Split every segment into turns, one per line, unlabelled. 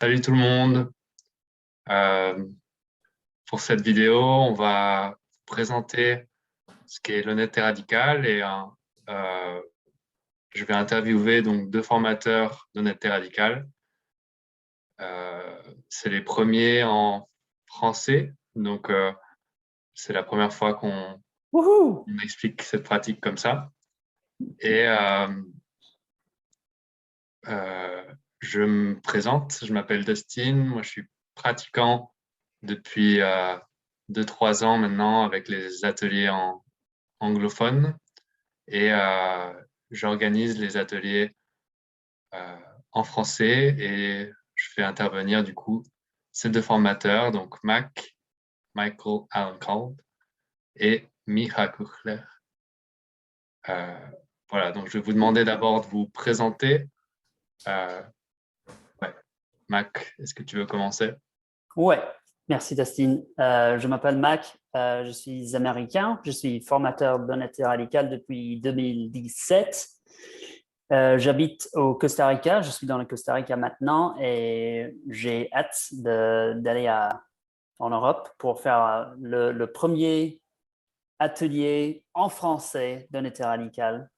Salut tout le monde. Euh, pour cette vidéo, on va vous présenter ce qu'est l'honnêteté radicale et euh, je vais interviewer donc deux formateurs d'honnêteté radicale. C'est les premiers en français, donc c'est la première fois qu'on
Wouhou!
on explique cette pratique comme ça. Et je me présente, je m'appelle Dustin, moi je suis pratiquant depuis 2-3 ans maintenant avec les ateliers en anglophone et j'organise les ateliers euh, en français et je fais intervenir du coup ces deux formateurs, donc Michael Allencold et Micha Kuchler. Euh, voilà, donc je vais vous demander d'abord de vous présenter. Euh, ouais. Mac, est-ce que tu veux commencer?
Ouais, merci Dustin. Je m'appelle Mac, je suis américain, je suis formateur d'honnêteté radicale depuis 2017. J'habite au Costa Rica, je suis dans le Costa Rica maintenant et j'ai hâte d'aller en Europe pour faire le premier atelier en français d'honnêteté radicale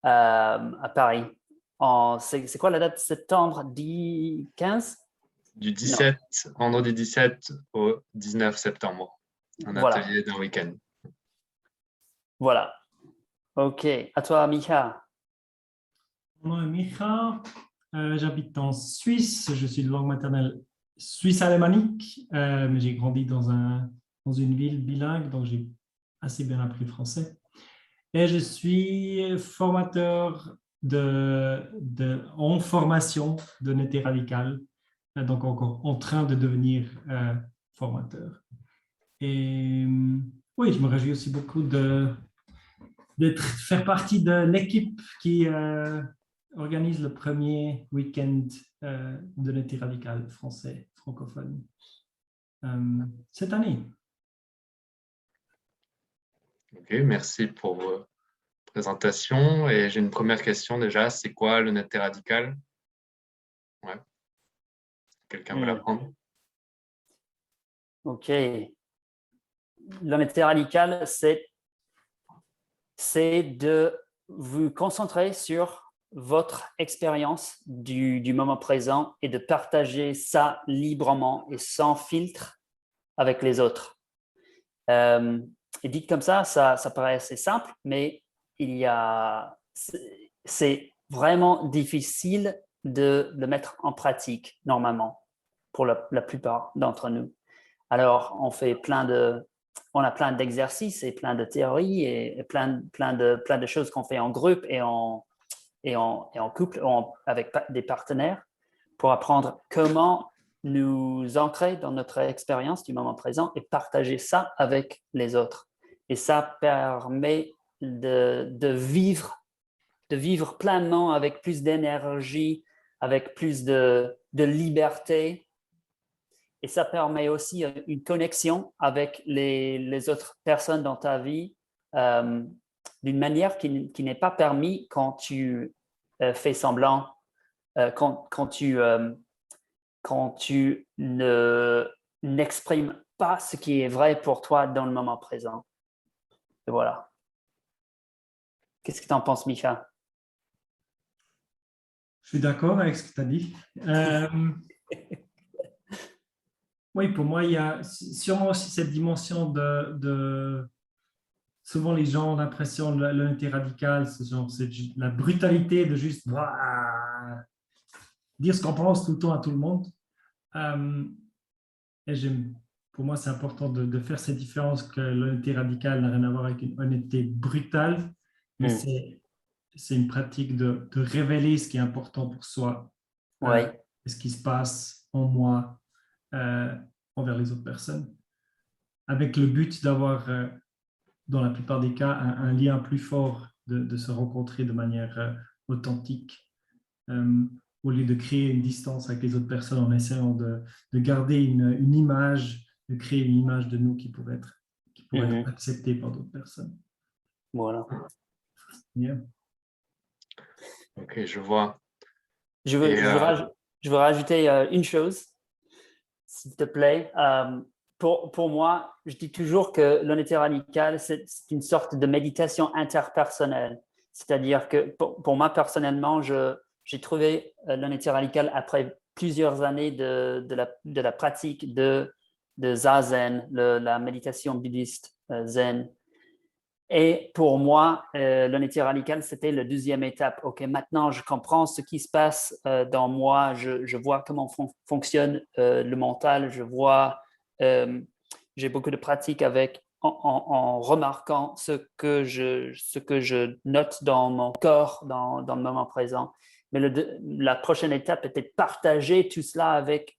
à Paris. C'est quoi la date? Septembre 15?
Du
Non,
17, vendredi 17 au 19 septembre, un
voilà.
atelier d'un week-end.
Voilà. OK. À toi, Mika.
Mon nom est Micha, j'habite en Suisse, je suis de langue maternelle suisse-alémanique, mais j'ai grandi dans une ville bilingue, donc j'ai assez bien appris le français. Et je suis formateur en formation d'honnêteté radicale, donc encore en train de devenir formateur. Et oui, je me réjouis aussi beaucoup faire partie de l'équipe qui organise le premier week-end de l'honnêteté radicale français francophone cette année.
Ok, merci pour vos présentations. Et j'ai une première question déjà. C'est quoi l'honnêteté radicale? Ouais. Quelqu'un veut la prendre?
OK. L'honnêteté radicale, c'est de vous concentrer sur votre expérience du moment présent et de partager ça librement et sans filtre avec les autres. Et dit comme ça paraît assez simple, mais c'est vraiment difficile de le mettre en pratique normalement pour la plupart d'entre nous. Alors, on a plein d'exercices et plein de théories et plein de choses qu'on fait en groupe et en couple, avec des partenaires pour apprendre comment nous ancrer dans notre expérience du moment présent et partager ça avec les autres. Et ça permet de vivre pleinement avec plus d'énergie, avec plus de liberté. Et ça permet aussi une connexion avec les autres personnes dans ta vie d'une manière qui n'est pas permis quand tu fais semblant, quand tu n'exprimes pas ce qui est vrai pour toi dans le moment présent. Et voilà. Qu'est-ce que tu en penses, Micha?
Je suis d'accord avec ce que tu as dit. Oui, pour moi, il y a sûrement aussi cette dimension souvent les gens ont l'impression de l'honnêteté radicale, c'est la brutalité de juste dire ce qu'on pense tout le temps à tout le monde. Et pour moi, c'est important de faire cette différence que l'honnêteté radicale n'a rien à voir avec une honnêteté brutale, mais c'est une pratique de révéler ce qui est important pour soi,
Oui.
ce qui se passe en moi envers les autres personnes, avec le but d'avoir, dans la plupart des cas, un lien plus fort, de se rencontrer de manière authentique. Au lieu de créer une distance avec les autres personnes en essayant de garder une image, de créer une image de nous qui pourrait être acceptée par d'autres personnes.
Voilà.
Yeah.
Ok, je vois.
Je
Et
veux je veux rajouter une chose, s'il te plaît. Pour moi, je dis toujours que l'honnêteté radicale, c'est une sorte de méditation interpersonnelle. C'est-à-dire que pour moi, personnellement, j'ai trouvé l'honnêteté radicale après plusieurs années de la pratique de Zazen, la méditation bouddhiste Zen. Et pour moi, l'honnêteté radicale, c'était la deuxième étape. OK, maintenant, je comprends ce qui se passe dans moi. Je vois comment fonctionne le mental. Je vois, j'ai beaucoup de pratiques en remarquant ce que je note dans mon corps, dans le moment présent. Mais la prochaine étape était de partager tout cela avec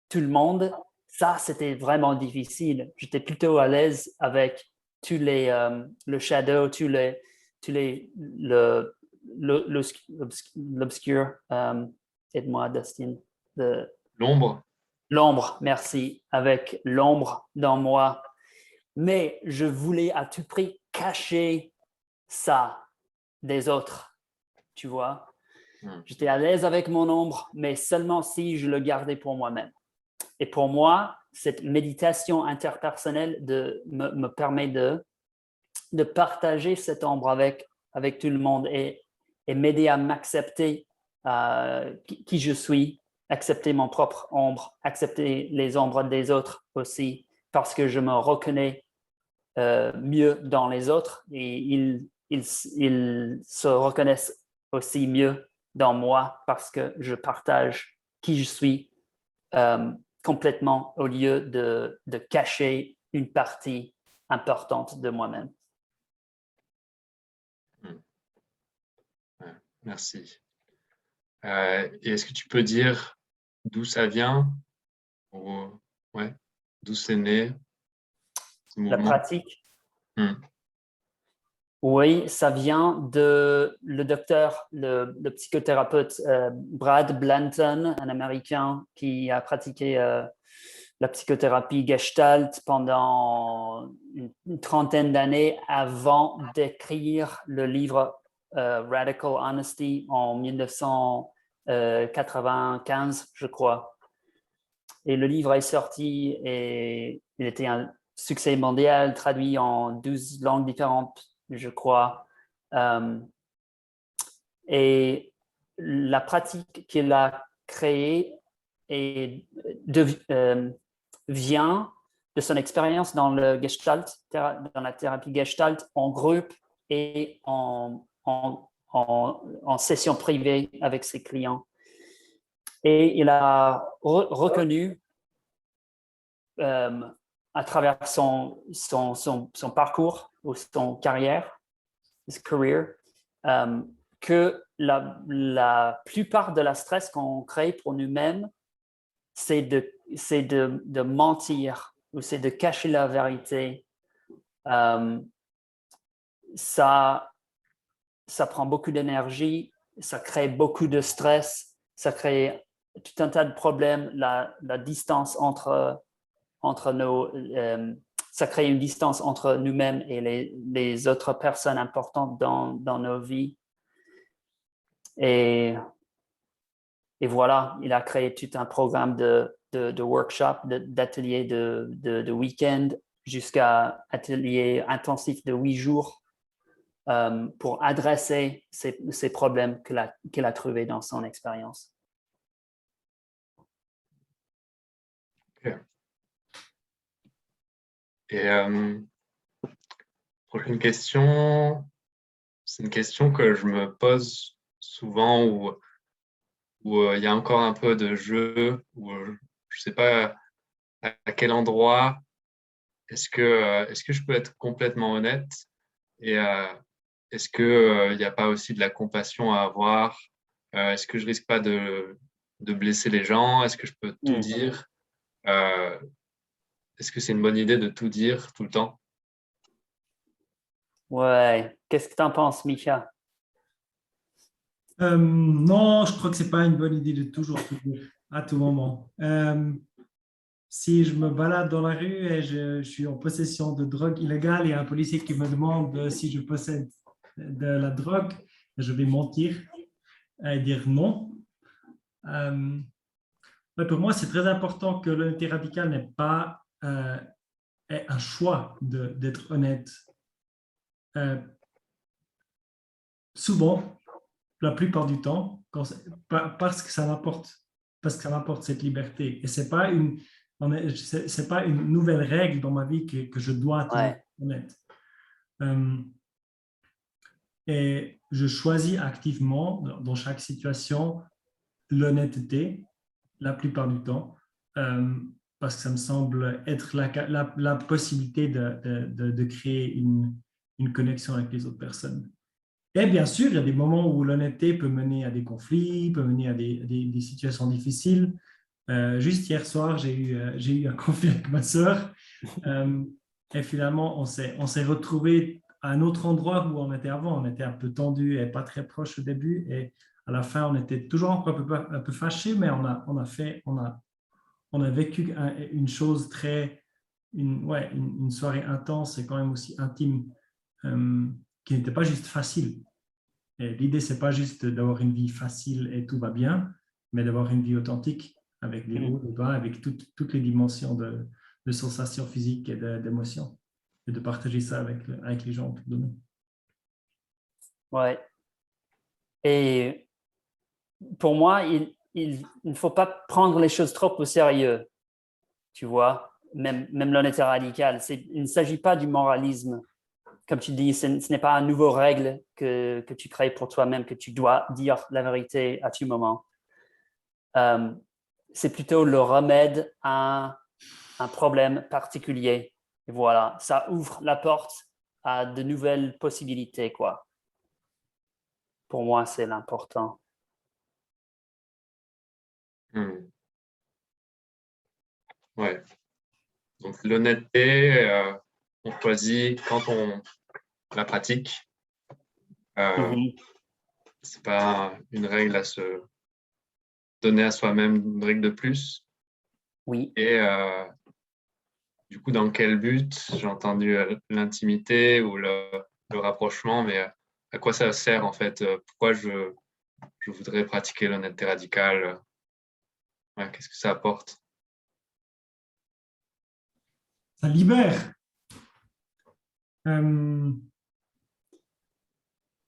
tout le monde. Ça, c'était vraiment difficile. J'étais plutôt à l'aise avec le shadow, l'obscur. Aide-moi, Dustin.
L'ombre.
L'ombre, merci, avec l'ombre dans moi. Mais je voulais à tout prix cacher ça des autres, tu vois. J'étais à l'aise avec mon ombre, mais seulement si je le gardais pour moi-même. Et pour moi, cette méditation interpersonnelle me permet de partager cette ombre avec tout le monde et m'aider à m'accepter qui je suis, accepter mon propre ombre, accepter les ombres des autres aussi, parce que je me reconnais mieux dans les autres et ils se reconnaissent aussi mieux dans moi parce que je partage qui je suis complètement au lieu de cacher une partie importante de moi-même.
Merci. Et est-ce que tu peux dire d'où ça vient ou d'où c'est né ce
La
mouvement?
pratique, oui, ça vient de le docteur, le psychothérapeute Brad Blanton, un Américain qui a pratiqué la psychothérapie Gestalt pendant une trentaine d'années avant d'écrire le livre Radical Honesty en 1995, je crois. Et le livre est sorti et il était un succès mondial, traduit en 12 langues différentes, je crois. Et la pratique qu'il a créée vient de son expérience dans le Gestalt, dans la thérapie Gestalt en groupe et en session privée avec ses clients. Et il a reconnu à travers son parcours ou son carrière, his career, que la plupart de la stress qu'on crée pour nous-mêmes, c'est de mentir ou c'est de cacher la vérité. Ça prend beaucoup d'énergie, ça crée beaucoup de stress, ça crée tout un tas de problèmes, la distance entre ça crée une distance entre nous-mêmes et les autres personnes importantes dans nos vies. Et voilà, il a créé tout un programme de workshop, d'ateliers de week-end jusqu'à ateliers intensifs de 8 jours pour adresser ces problèmes qu'il a trouvés dans son expérience.
Okay. Et prochaine question, c'est une question que je me pose souvent où il y a encore un peu de jeu, où je ne sais pas à quel endroit est-ce que je peux être complètement honnête et est-ce qu'il n'y a pas aussi de la compassion à avoir? Est-ce que je risque pas de blesser les gens? Est-ce que je peux tout dire? Est-ce que c'est une bonne idée de tout dire tout le temps?
Ouais. Qu'est-ce que tu en penses, Mika?
Non, je crois que ce n'est pas une bonne idée de toujours tout dire à tout moment. Si je me balade dans la rue et je suis en possession de drogue illégale, il y a un policier qui me demande si je possède de la drogue, je vais mentir et dire non. Ouais, pour moi, c'est très important que l'honnêteté radicale n'est pas est un choix d'être honnête. Souvent, la plupart du temps, parce que ça m'apporte cette liberté. Et c'est pas une nouvelle règle dans ma vie que je dois toujours
Ouais.
être honnête. Et je choisis activement dans chaque situation l'honnêteté la plupart du temps, parce que ça me semble être la possibilité de créer une connexion avec les autres personnes. Et bien sûr, il y a des moments où l'honnêteté peut mener à des conflits, peut mener à des situations difficiles. Juste hier soir, j'ai eu un conflit avec ma sœur. Et finalement, on s'est retrouvés à un autre endroit où on était avant. On était un peu tendu et pas très proche au début. Et à la fin, on était toujours encore un peu fâchés, mais on a vécu une chose une soirée intense et quand même aussi intime, qui n'était pas juste facile. Et l'idée, c'est pas juste d'avoir une vie facile et tout va bien, mais d'avoir une vie authentique avec des hauts, des bas, avec toutes les dimensions de sensations physiques et d'émotions, et de partager ça avec les gens autour de nous.
Ouais. Et pour moi, il ne faut pas prendre les choses trop au sérieux, tu vois, même l'honnêteté radicale. Il ne s'agit pas du moralisme. Comme tu dis, ce n'est pas une nouvelle règle que tu crées pour toi-même, que tu dois dire la vérité à tout moment. C'est plutôt le remède à un problème particulier. Et voilà, ça ouvre la porte à de nouvelles possibilités, quoi. Pour moi, c'est l'important.
Ouais. Donc l'honnêteté, on choisit quand on la pratique. C'est pas une règle à se donner à soi-même, une règle de plus.
Oui.
Et du coup, dans quel but? J'ai entendu l'intimité ou le rapprochement, mais à quoi ça sert en fait? Pourquoi je voudrais pratiquer l'honnêteté radicale? Ouais, qu'est-ce que ça apporte?
Ça libère.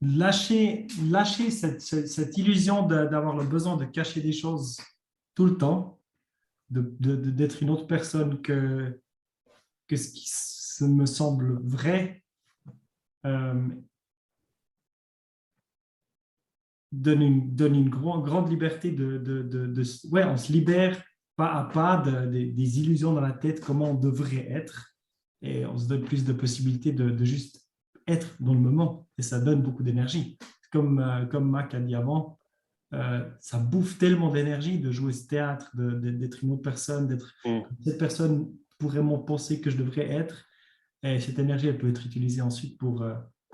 Lâcher cette illusion d'avoir le besoin de cacher des choses tout le temps, d'être une autre personne que ce qui me semble vrai, donne une grande liberté ouais, on se libère pas à pas des illusions dans la tête, comment on devrait être, et on se donne plus de possibilités de juste être dans le moment, et ça donne beaucoup d'énergie. Comme Mac a dit avant, ça bouffe tellement d'énergie de jouer ce théâtre, d'être une autre personne, d'être cette personne pourrait m'en penser que je devrais être, et cette énergie, elle peut être utilisée ensuite pour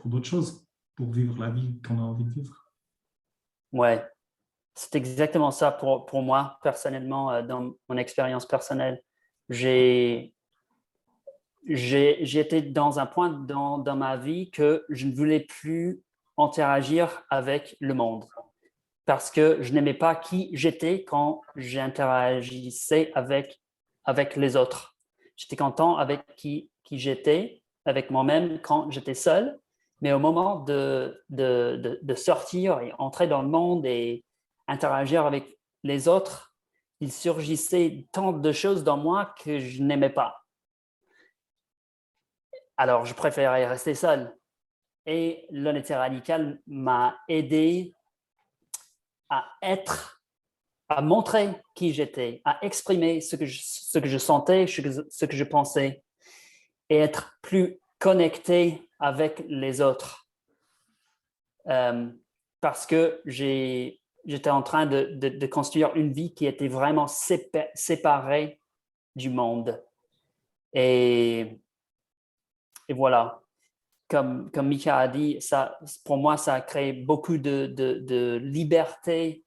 d'autres choses, pour vivre la vie qu'on a envie de vivre.
Ouais, c'est exactement ça pour moi, personnellement, dans mon expérience personnelle. J'étais dans un point dans ma vie que je ne voulais plus interagir avec le monde parce que je n'aimais pas qui j'étais quand j'interagissais avec les autres. J'étais content avec qui j'étais, avec moi-même quand j'étais seul, mais au moment de sortir et entrer dans le monde et interagir avec les autres, il surgissait tant de choses dans moi que je n'aimais pas. Alors, je préférais rester seul. Et l'honnêteté radicale m'a aidé à montrer qui j'étais, à exprimer ce que je sentais, ce que je pensais, et être plus connecté avec les autres. Parce que j'étais en train de construire une vie qui était vraiment séparée du monde. Et voilà. Comme Mika a dit, ça, pour moi, ça a créé beaucoup de liberté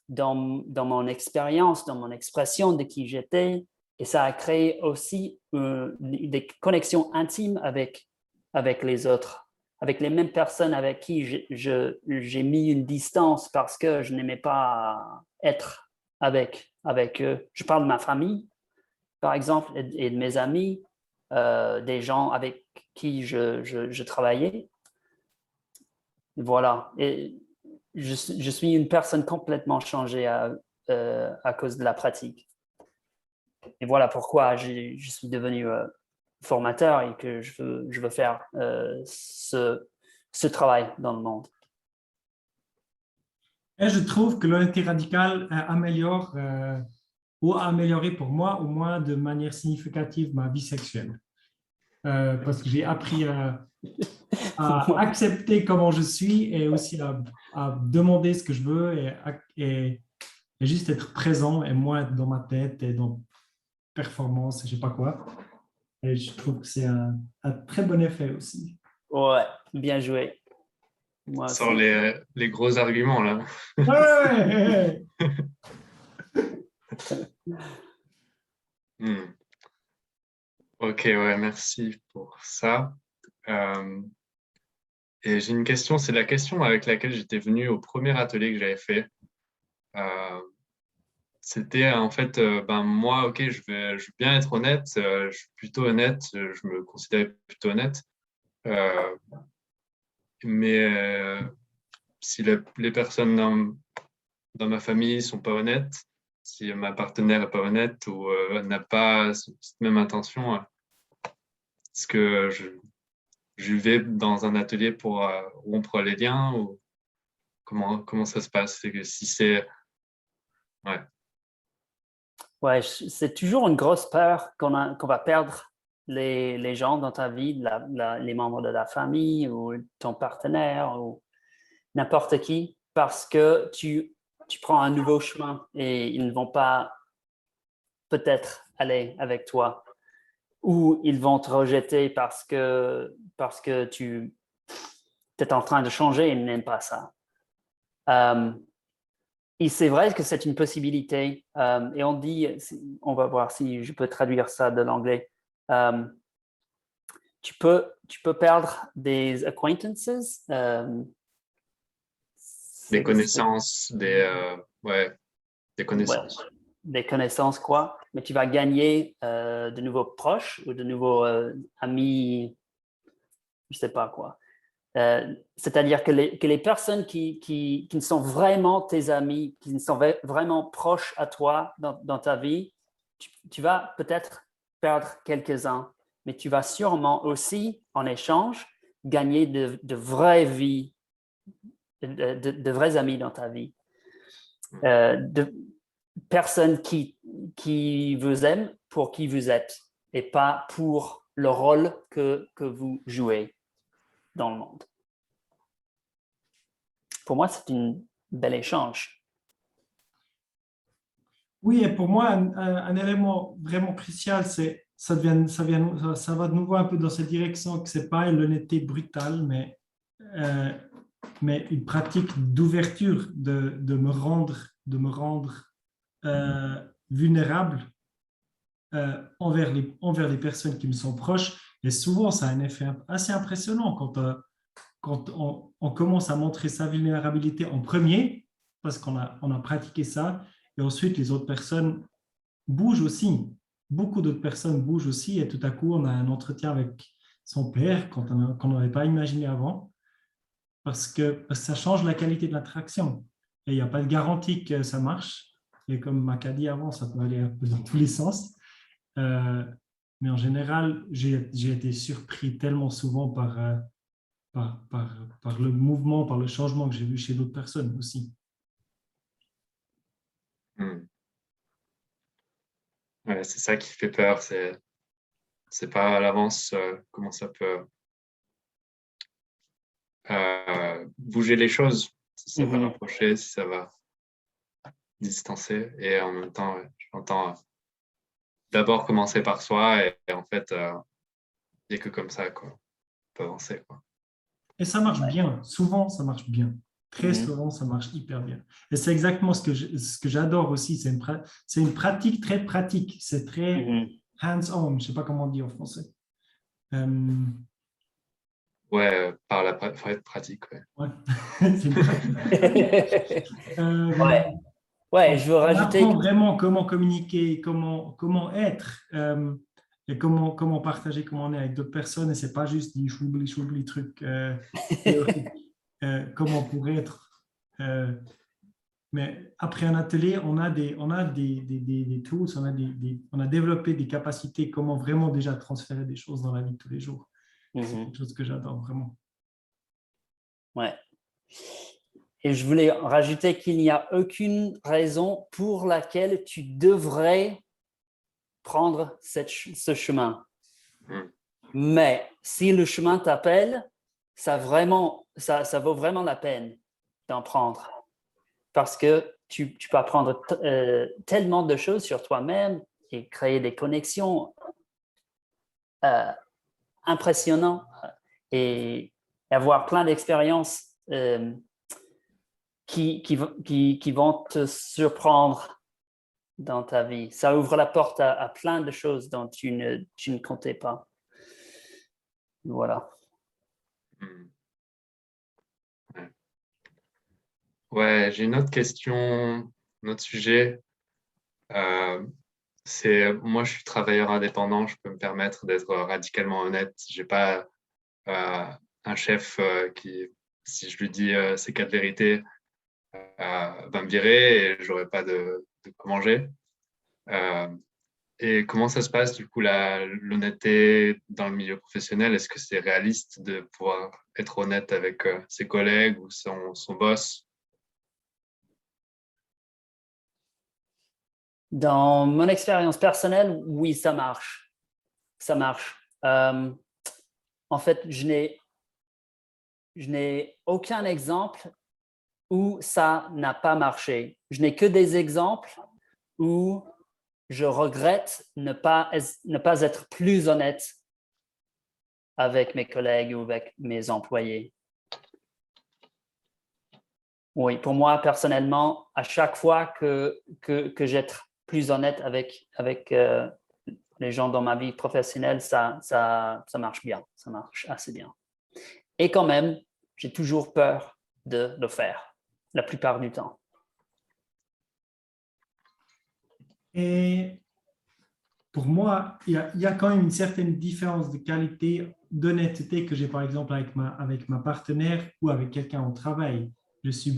dans mon expérience, dans mon expression de qui j'étais. Et ça a créé aussi des connexions intimes avec les autres. avec les mêmes personnes avec qui j'ai mis une distance parce que je n'aimais pas être avec eux. Je parle de ma famille, par exemple, et de mes amis, des gens avec qui je travaillais. Voilà. Et je suis une personne complètement changée à cause de la pratique. Et voilà pourquoi je suis devenu formateur et que je veux faire ce travail dans le monde.
Et je trouve que l'honnêteté radicale améliore ou a amélioré pour moi au moins de manière significative ma vie sexuelle. Parce que j'ai appris à accepter comment je suis et aussi à demander ce que je veux et juste être présent et moins être dans ma tête et dans performance et je ne sais pas quoi. Et je trouve que c'est un très bon effet aussi.
Ouais, bien joué. Moi
Sans
aussi.
les gros arguments, là.
Ouais.
Ok, ouais, merci pour ça. Et j'ai une question, c'est la question avec laquelle j'étais venu au premier atelier que j'avais fait. C'était en fait, moi, ok, je veux bien être honnête, je suis plutôt honnête, je me considère plutôt honnête. Mais si les personnes dans ma famille sont pas honnêtes, si ma partenaire est pas honnête ou n'a pas cette même intention, est-ce que je vais dans un atelier pour rompre les liens ou comment ça se passe? C'est que si c'est ouais.
Ouais, c'est toujours une grosse peur qu'on va perdre les gens dans ta vie, les membres de la famille ou ton partenaire ou n'importe qui, parce que tu prends un nouveau chemin et ils ne vont pas peut-être aller avec toi ou ils vont te rejeter parce que tu es en train de changer et ils n'aiment pas ça. Et c'est vrai que c'est une possibilité. Et on dit, on va voir si je peux traduire ça de l'anglais. Tu peux perdre des acquaintances.
Des connaissances, des connaissances.
Ouais, des connaissances, quoi. Mais tu vas gagner de nouveaux proches ou de nouveaux amis, je sais pas quoi. C'est-à-dire que les personnes qui ne sont vraiment tes amis, qui ne sont vraiment proches à toi dans ta vie, tu vas peut-être perdre quelques-uns, mais tu vas sûrement aussi, en échange, gagner de vraies vies, de vrais amis dans ta vie. De personnes qui vous aiment pour qui vous êtes et pas pour le rôle que vous jouez dans le monde. Pour moi, c'est un bel échange.
Oui, et pour moi, un élément vraiment crucial, c'est ça va de nouveau un peu dans cette direction que c'est pas l'honnêteté brutale, mais une pratique d'ouverture, de me rendre vulnérable envers les personnes qui me sont proches. Et souvent, ça a un effet assez impressionnant quand on commence à montrer sa vulnérabilité en premier, parce qu'on a pratiqué ça, et ensuite les autres personnes bougent aussi. Beaucoup d'autres personnes bougent aussi, et tout à coup, on a un entretien avec son père qu'on n'avait pas imaginé avant, parce que ça change la qualité de l'interaction. Et il n'y a pas de garantie que ça marche. Et comme Mac a dit avant, ça peut aller un peu dans tous les sens. Mais en général, j'ai été surpris tellement souvent par le mouvement, par le changement que j'ai vu chez d'autres personnes aussi.
Ouais, c'est ça qui fait peur, c'est pas à l'avance comment ça peut bouger les choses, si ça va rapprocher, si ça va distancer. Et en même temps, j'entends d'abord commencer par soi et en fait, il n'y a que comme ça qu'on peut avancer, quoi.
Et ça marche bien. Souvent, ça marche bien. Très souvent, ça marche hyper bien. Et c'est exactement ce que j'adore aussi. C'est une pratique très pratique. C'est très hands-on. Je ne sais pas comment on dit en français.
Ouais, faut être pratique. Ouais.
Ouais. C'est une pratique. Euh,
Ouais, ouais, je veux
on
rajouter.
apprend vraiment comment communiquer, comment être, et comment partager, comment on est avec d'autres personnes. Et c'est pas juste des choubli trucs théoriques. Comment pour être. Mais après un atelier, on a des tools, on a développé des capacités, comment vraiment déjà transférer des choses dans la vie de tous les jours. C'est
Mhm,
quelque chose que j'adore vraiment.
ouais. Et je voulais rajouter qu'il n'y a aucune raison pour laquelle tu devrais prendre ce chemin.
Mm.
Mais si le chemin t'appelle, ça vaut vraiment la peine d'en prendre. Parce que tu peux apprendre tellement de choses sur toi-même et créer des connexions euh, impressionnantes et avoir plein d'expériences qui vont te surprendre dans ta vie. Ça ouvre la porte à plein de choses dont tu ne comptais pas. Voilà.
Mm. Ouais. Ouais, j'ai une autre question, un autre sujet. Euh, moi, je suis travailleur indépendant, je peux me permettre d'être radicalement honnête. J'ai pas euh, un chef qui, si je lui dis ces quatre vérités, va me virer et j'aurai pas de quoi manger. Euh, et comment ça se passe du coup l'honnêteté dans le milieu professionnel? Est-ce que c'est réaliste de pouvoir être honnête avec ses collègues ou son boss?
Dans mon expérience personnelle, oui, ça marche. Ça marche. En fait, je n'ai aucun exemple où ça n'a pas marché. Je n'ai que des exemples où je regrette ne pas être plus honnête avec mes collègues ou avec mes employés. Oui, pour moi, personnellement, à chaque fois que j'être plus honnête avec les gens dans ma vie professionnelle, ça marche bien, ça marche assez bien. Et quand même, j'ai toujours peur de le faire, la plupart du temps.
Et pour moi, il y a quand même une certaine différence de qualité, d'honnêteté que j'ai par exemple avec ma partenaire ou avec quelqu'un au travail. Je suis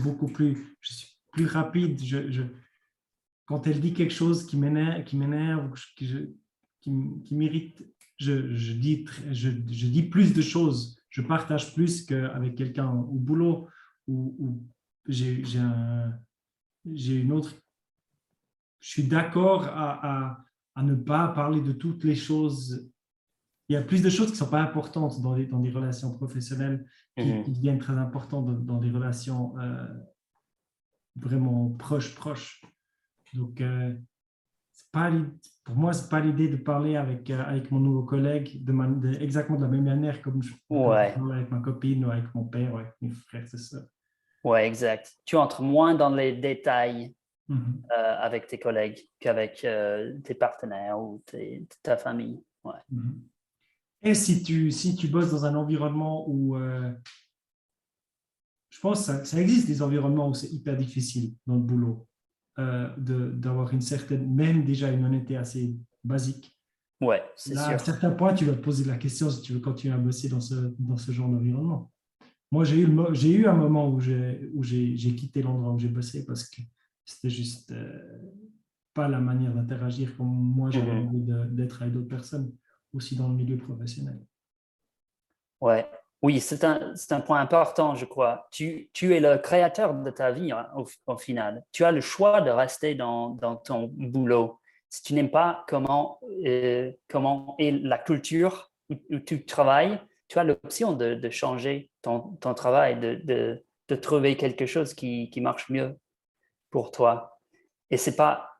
plus rapide. Quand elle dit quelque chose qui m'énerve, qui m'irrite, je dis plus de choses. Je partage plus qu'avec quelqu'un au boulot où j'ai une autre. Je suis d'accord à ne pas parler de toutes les choses. Il y a plus de choses qui ne sont pas importantes dans des relations professionnelles qui
Mhm.
deviennent très importantes dans des relations vraiment proches. Donc, c'est pas, pour moi, ce n'est pas l'idée de parler avec mon nouveau collègue exactement de la même manière comme je
Ouais,
parle avec ma copine ou avec mon père ou avec mes frères, c'est ça.
ouais, exact. Tu entres moins dans les détails
Mhm.
avec tes collègues qu'avec tes partenaires ou ta famille. Ouais.
Mhm. Et si tu bosses dans un environnement où je pense que ça existe des environnements où c'est hyper difficile dans le boulot d'avoir une certaine, même déjà une honnêteté assez basique.
Ouais, c'est
Là, à un
sûr.
certain point, tu vas te poser la question si tu veux continuer à bosser dans ce genre d'environnement. Moi, j'ai eu un moment où j'ai quitté l'endroit où j'ai bossé parce que c'était juste pas la manière d'interagir comme moi j'avais
Mhm.
envie d'être avec d'autres personnes, aussi dans le milieu professionnel.
Ouais. Oui, c'est un point important, je crois. Tu es le créateur de ta vie hein, au final. Tu as le choix de rester dans ton boulot. Si tu n'aimes pas comment est la culture où tu travailles, tu as l'option de changer ton travail, de trouver quelque chose qui marche mieux pour toi. Et c'est pas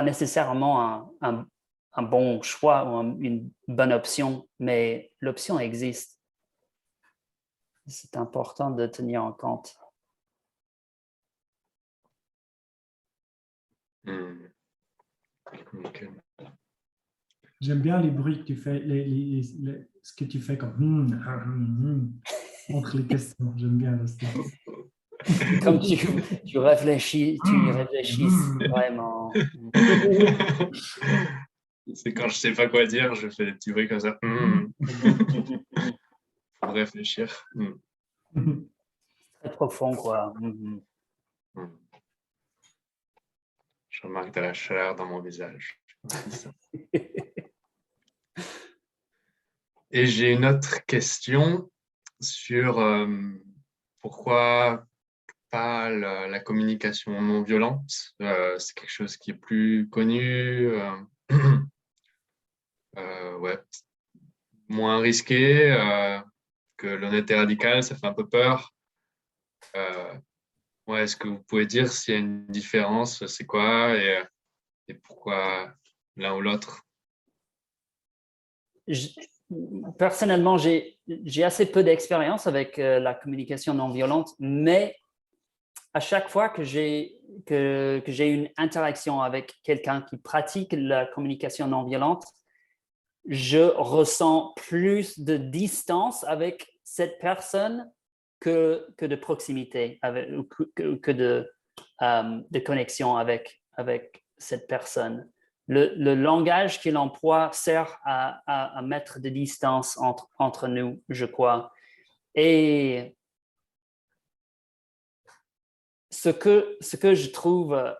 nécessairement un bon choix ou une bonne option, mais l'option existe. C'est important de tenir en compte.
Mm. Ok.
J'aime bien les bruits que tu fais, ce que tu fais comme entre les questions. J'aime bien le style.
Comme tu réfléchis, vraiment.
C'est quand je sais pas quoi dire, je fais des petits bruits comme ça. Pour réfléchir.
Très profond, quoi.
Je remarque de la chaleur dans mon visage. Et j'ai une autre question sur pourquoi pas la communication non violente. C'est quelque chose qui est plus connu, ouais, moins risqué que l'honnêteté radicale, ça fait un peu peur. Ouais, est-ce que vous pouvez dire s'il y a une différence, c'est quoi et pourquoi l'un ou l'autre?
Personnellement, j'ai assez peu d'expérience avec la communication non violente, mais à chaque fois que j'ai une interaction avec quelqu'un qui pratique la communication non violente, je ressens plus de distance avec cette personne que de proximité, que de connexion avec cette personne. Le langage qu'il emploie sert à mettre des distances entre nous, je crois. Et ce que je trouve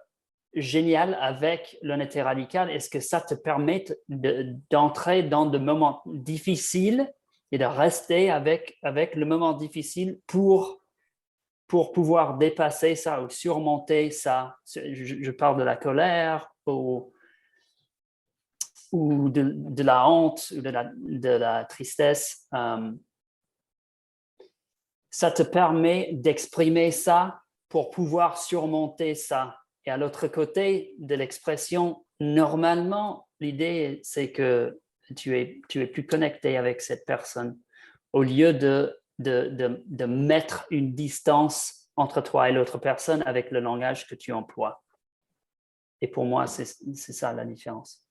génial avec l'honnêteté radicale, est-ce que ça te permet d'entrer dans des moments difficiles et de rester avec le moment difficile pour pouvoir dépasser ça ou surmonter ça. Je parle de la colère ou de la honte ou de la tristesse. Ça te permet d'exprimer ça pour pouvoir surmonter ça. Et à l'autre côté de l'expression, normalement, l'idée, c'est que tu es plus connecté avec cette personne au lieu de mettre une distance entre toi et l'autre personne avec le langage que tu emploies. Et pour moi, c'est ça la différence.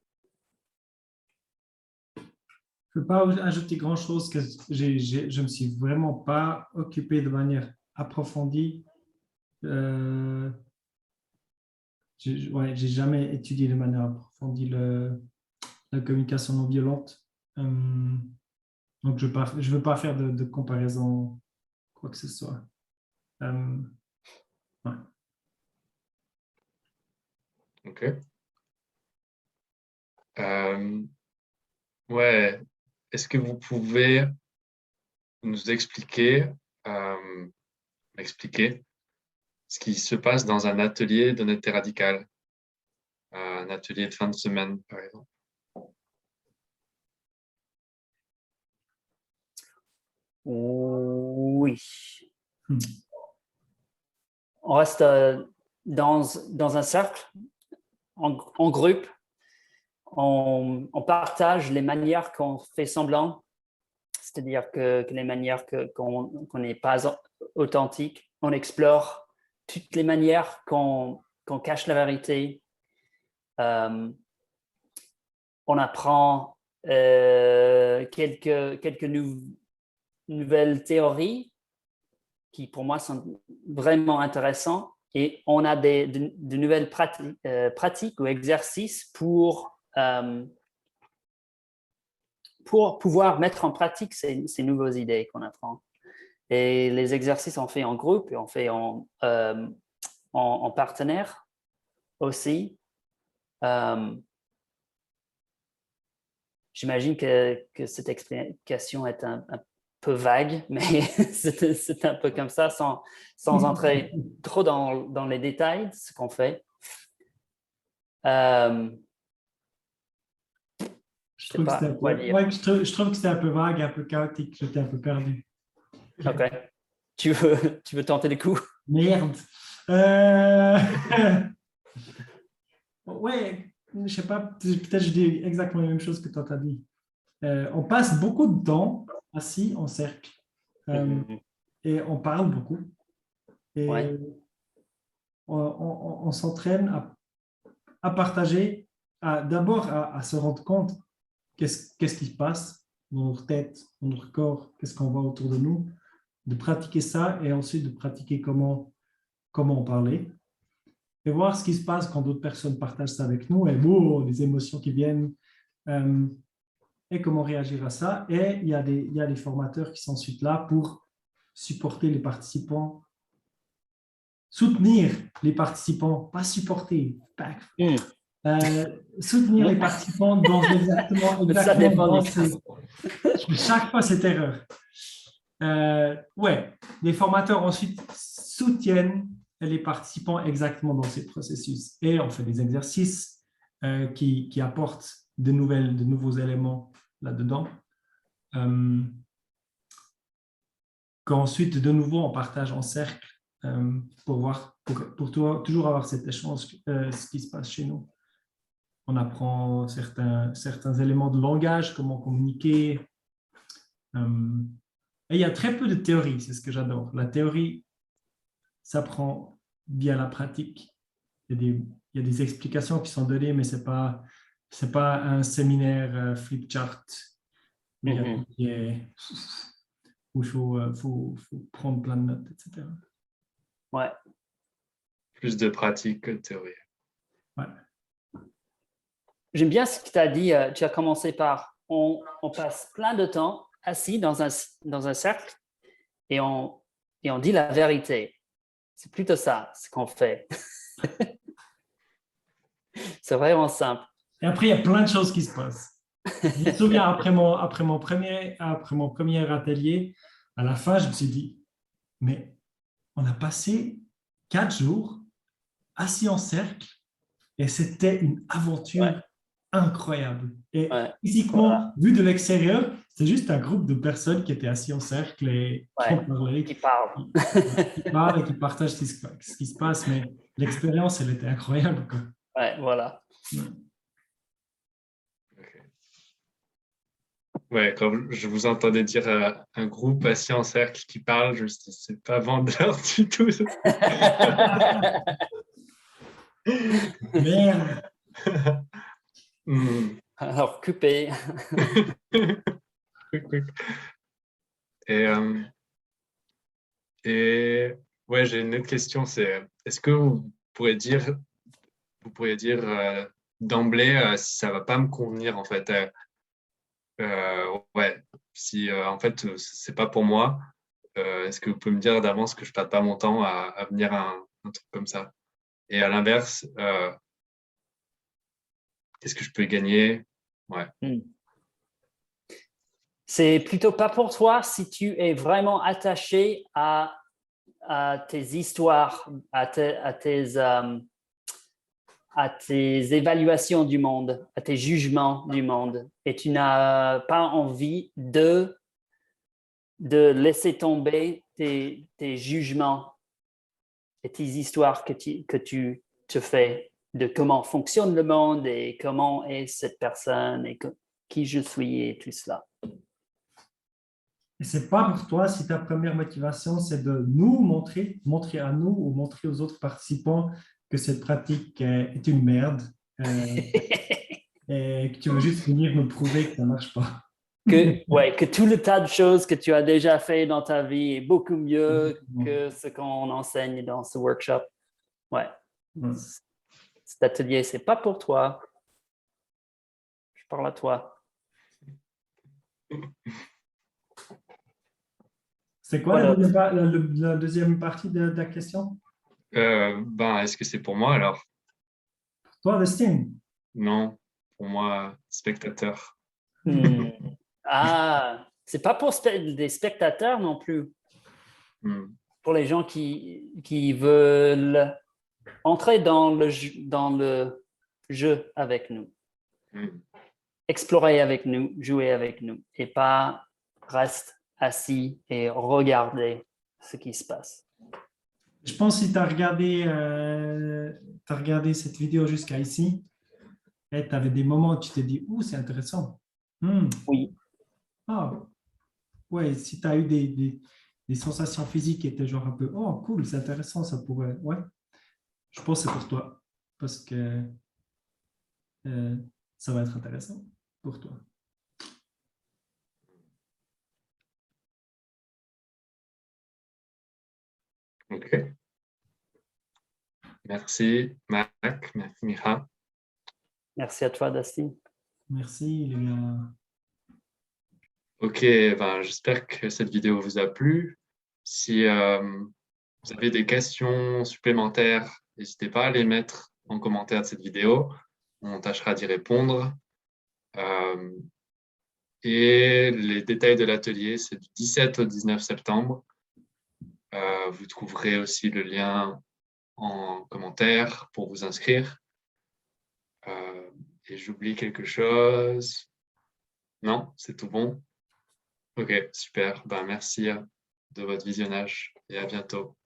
Je ne peux pas ajouter grand-chose que je ne me suis vraiment pas occupé de manière approfondie. J'ai jamais étudié de manière approfondie la communication non violente. Donc, je ne veux pas faire de comparaison, quoi que ce soit. Ouais.
Ok. Ouais. Est-ce que vous pouvez nous expliquer ce qui se passe dans un atelier d'honnêteté radicale, un atelier de fin de semaine, par exemple?
Oui. On reste dans un cercle, en groupe. On partage les manières qu'on fait semblant, c'est-à-dire que les manières qu'on n'est pas authentique. On explore toutes les manières qu'on cache la vérité. On apprend quelques nouvelles théories qui, pour moi, sont vraiment intéressantes. Et on a de nouvelles pratiques ou exercices pour pouvoir mettre en pratique ces nouvelles idées qu'on apprend. Et les exercices, on fait en groupe et on fait en partenaire aussi. J'imagine que cette explication est un peu vague, mais c'est un peu comme ça, sans entrer trop dans les détails de ce qu'on fait.
Je trouve que c'était un peu vague, un peu chaotique. J'étais un peu perdu.
OK. Tu veux tenter le coup?
Merde. Ouais, je sais pas, peut-être je dis exactement la même chose que toi t'as dit. On passe beaucoup de temps assis en cercle et on parle beaucoup. Et
Ouais.
on s'entraîne à partager, d'abord à se rendre compte qu'est-ce qui se passe dans notre tête, dans notre corps, qu'est-ce qu'on voit autour de nous, de pratiquer ça et ensuite de pratiquer comment en parler et voir ce qui se passe quand d'autres personnes partagent ça avec nous et les émotions qui viennent et comment réagir à ça. Et il y a des formateurs qui sont ensuite là pour supporter les participants, soutenir les participants, pas supporter, soutenir les participants dans exactement
Ça dépend
dans
du cas.
chaque fois cette erreur. Les formateurs ensuite soutiennent les participants exactement dans ces processus et on fait des exercices qui apportent de nouveaux éléments là-dedans. Qu'ensuite, de nouveau, on partage en cercle pour toujours avoir cet échange, ce qui se passe chez nous. On apprend certains éléments de langage, comment communiquer. Et il y a très peu de théorie, c'est ce que j'adore. La théorie s'apprend via la pratique. Il y a des explications qui sont données, mais ce n'est pas un séminaire flipchart où il faut prendre plein de notes, etc.
Ouais.
Plus de pratique que de théorie.
Ouais.
J'aime bien ce que tu as dit. Tu as commencé par on passe plein de temps assis dans un cercle et on dit la vérité. C'est plutôt ça, ce qu'on fait. C'est vraiment simple.
Et après, il y a plein de choses qui se passent. Je me souviens, après mon premier atelier, à la fin, je me suis dit, mais on a passé 4 jours assis en cercle et c'était une aventure incroyable. Et physiquement, vu de l'extérieur, c'est juste un groupe de personnes qui étaient assis en cercle et
qui parlent.
Et qui partagent ce qui se passe. Mais l'expérience, elle était incroyable, quoi.
Ouais, voilà.
Ouais, quand je vous entendais dire un groupe assis en cercle qui parle, je me suis dit, c'est pas vendeur du tout.
Merde.
Alors, coupé.
Et ouais, j'ai une autre question, c'est est-ce que vous pourriez dire d'emblée si ça va pas me convenir en fait si en fait c'est pas pour moi, est-ce que vous pouvez me dire d'avance que je perds pas mon temps à venir à un truc comme ça? Et à l'inverse, qu'est-ce que je peux y gagner? Ouais.
C'est plutôt pas pour toi si tu es vraiment attaché à tes histoires, à tes évaluations du monde, à tes jugements du monde, et tu n'as pas envie de laisser tomber tes jugements et tes histoires que tu te fais de comment fonctionne le monde et comment est cette personne et qui je suis et tout cela.
Et c'est pas pour toi si ta première motivation, c'est de nous montrer à nous ou montrer aux autres participants que cette pratique est une merde et que tu veux juste venir me prouver que ça marche pas.
Que tout le tas de choses que tu as déjà fait dans ta vie est beaucoup mieux que ce qu'on enseigne dans ce workshop. Ouais. Cet atelier, c'est pas pour toi. Je parle à toi.
C'est quoi la deuxième partie de la question?
Est-ce que c'est pour moi alors?
Toi, Destine?
Non, pour moi, spectateur.
C'est pas pour des spectateurs non plus. Pour les gens qui veulent entrer dans le jeu avec nous, explorer avec nous, jouer avec nous, et pas rester assis et regarder ce qui se passe.
Je pense que si tu as regardé cette vidéo jusqu'à ici, et tu avais des moments où tu t'es dit, c'est intéressant.
Oui.
Ah, ouais, si tu as eu des sensations physiques qui étaient genre un peu, cool, c'est intéressant, ça pourrait, ouais. Je pense que c'est pour toi, parce que ça va être intéressant pour toi.
OK. Merci, Mac. Merci, Micha.
Merci à toi, Dustin.
Merci, il est bien.
OK, ben, j'espère que cette vidéo vous a plu. Si vous avez des questions supplémentaires, n'hésitez pas à les mettre en commentaire de cette vidéo. On tâchera d'y répondre. Et les détails de l'atelier, c'est du 17 au 19 septembre. Vous trouverez aussi le lien en commentaire pour vous inscrire. Et j'oublie quelque chose. Non, c'est tout bon? OK, super. Ben, merci de votre visionnage et à bientôt.